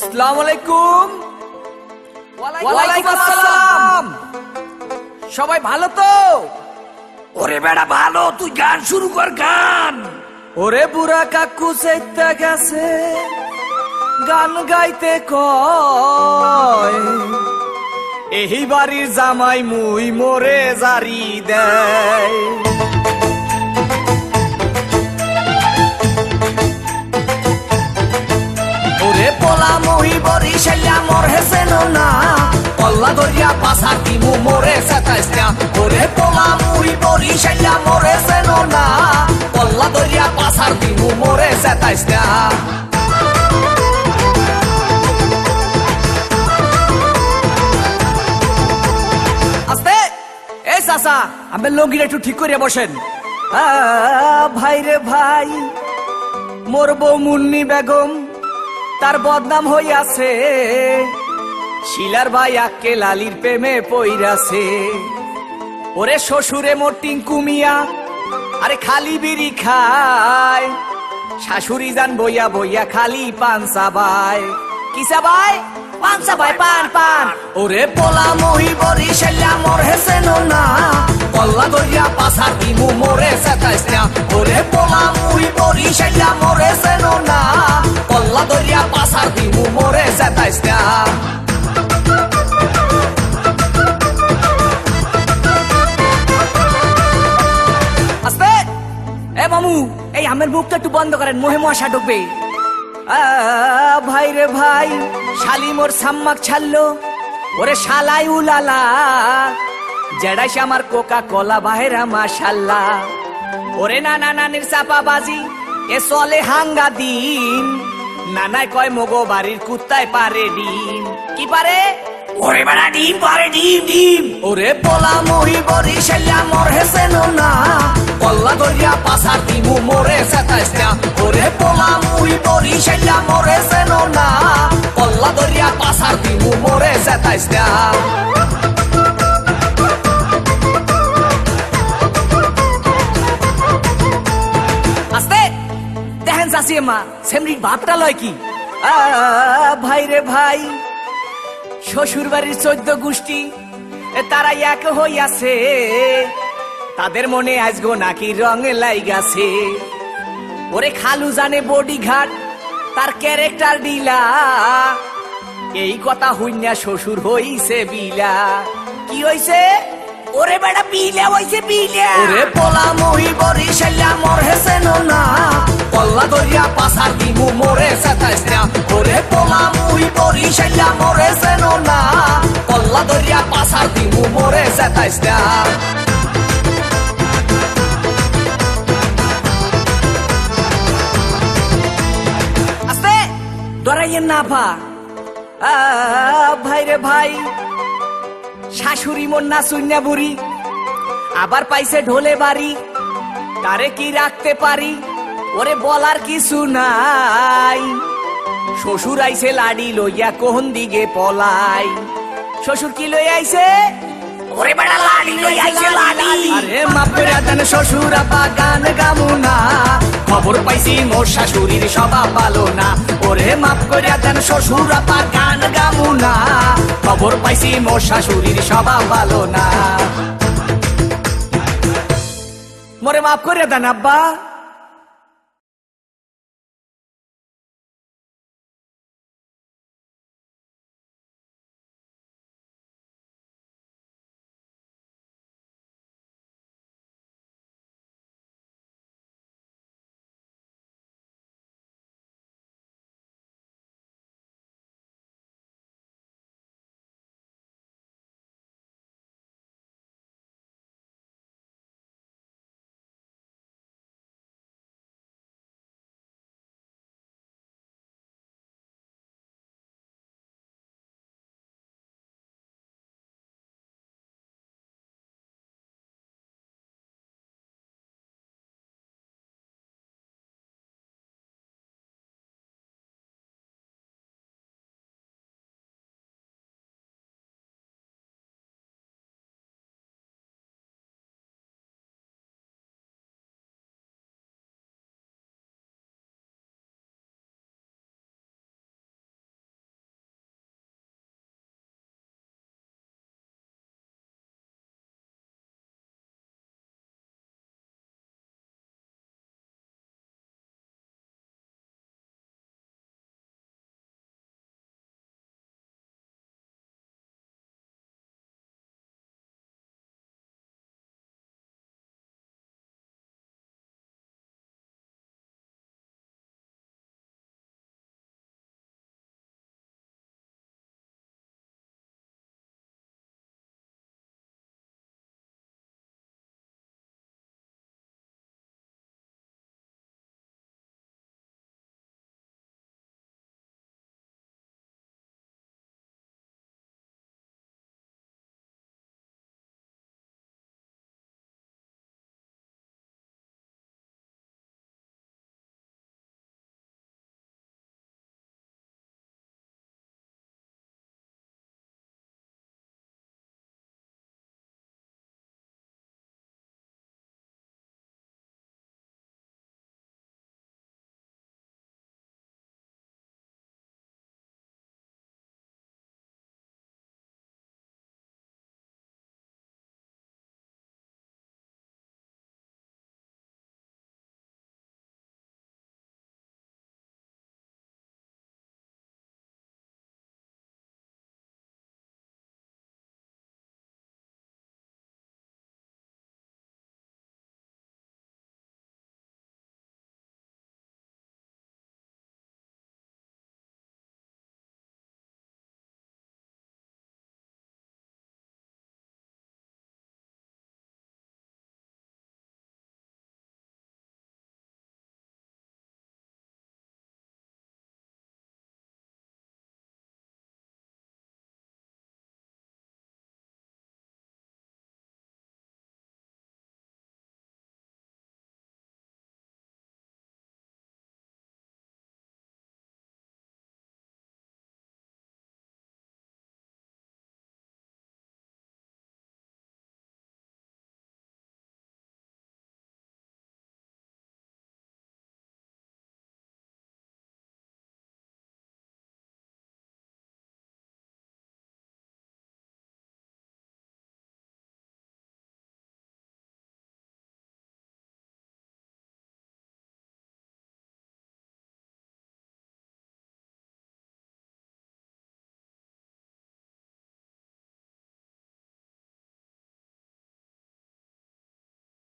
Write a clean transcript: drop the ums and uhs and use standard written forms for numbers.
আসসালামু আলাইকুম। ওয়ালাইকুম আসসালাম। সবাই ভালো তো? ওরে বেড়া ভালো, তুই গান শুরু কর গান। ওরে বুড়া কাকু চাইতে গেছে গান গাইতে কয়, এই বাড়ির জামাই মুই মোরে জারি দেয়। ওরে পোলা মুহি বরি শাইয়া মোর হেসেন না, পল্লা দরিয়া পাশা দিমু মোরে সেতাইস না। ওরে পোলা মুহি বরি শাইয়া মোর হেসেন না, পল্লা দরিয়া পাশা দিমু মোরে সেতাইস না। আস্তে এই চাচা, আমি লঙ্গিটা একটু ঠিক করিয়া বসেন। ভাই রে ভাই, মোর বউ মুন্নি বেগম তার বদনাম হইয়াছে, শিলার ভাই আক্কে লালির প্রেমে পইরাছে। ওরে শ্বশুরে মোর টিঙ্কু মিয়া আরে খালি বিড়ি খায়, শাশুড়ি যান বইয়া বইয়া খালি পান চাবায়। কি চাবায়? পান চাবায়, পান পান। ওরে পোলা মহি বরি শাইয়া মোর হেসেন না, পল্লা দরিয়া পাশা দিমু মোরে সেতাইস না। ওরে পোলা মহি বরি শাইয়া মোর হেসেন না, পল্লা দরিয়া পাশা দিমু মোরে সেতাইস না। আস্তে এ মামু, এই আমের মুখটা একটু বন্ধ করেন, মোহে মশা ঢুকবে। ভাই রে ভাই, শালি মোর সাম্মাক ছাড়লো, ওরে শালাই উলালা, জেডাইস আমার কোকা কোলা বাহেরা মাশাল্লাহ। ওরে নানা নানির চাপা বাজি এ চলে হাঙ্গা দিন, নানাই কয় মগো বাড়ির কুত্তায় পারে ডিম। কি পারে? ওরে বেড়া ডিম পারে, ডিম ডিম। ওরে পোলা মহি বরি শাইয়া মোর হেসেন না, পল্লা দরিয়া পাশা দিমু মোরে সেতাইস না। ওরে পোলা মহি বরি শাইয়া মোর হেসেন না, পল্লা দরিয়া পাশা দিমু মোরে সেতাইস না। আস্তে দেখেন চাষি মা সেমরির ভাবটা লয় কি। ভাই রে ভাই, শ্বশুর বাড়ির 14 গোষ্ঠী তারা এক হইয়াছে, তাদের মনে আজগো নাকি রং লাইগাছে। ওরে খালু জানে বডি ঘাট তার ক্যারেক্টার ডিলা, এই কথা হইনা শ্বশুর হইছে বিলা। কি হইছে? ওরে বেড়া বিলে হইছে বিলে। ওরে পোলা মহি বরি শাইয়া মোর হেসেন না, পল্লা দরিয়া পাশা দিমু মোরে সেতাইস না। ওরে পোলা মহি বরি শাইয়া মোর হেসেন না, পল্লা দরিয়া পাশা দিমু মোরে সেতাইস না। আস্তে ডরাইয়েন না ভা। ভাই রে ভাই, শাশুড়ি মোর না শূন্য বুড়ি, আবার পাইছে ঢোলে বাড়ি, তারে কি রাখতে পারি? ওরে বলার কিছু নাই, শ্বশুর আইছে লাডি লইয়া কোন দিকে পলাই। শ্বশুর কি লই আইছে? ওরে বেড়া লাডি লই আইছে লাডি। আরে মাপ করে দেন শ্বশুর আপা গান গামু না, খবর পাইছি মোর শাশুড়ির স্বভাব ভালো না। ওরে মাপ করে দেন শ্বশুর আপা গান গামু না, খবর পাইছি মোর শাশুড়ির স্বভাব ভালো না। মোরে মাফ করে দেন আব্বা।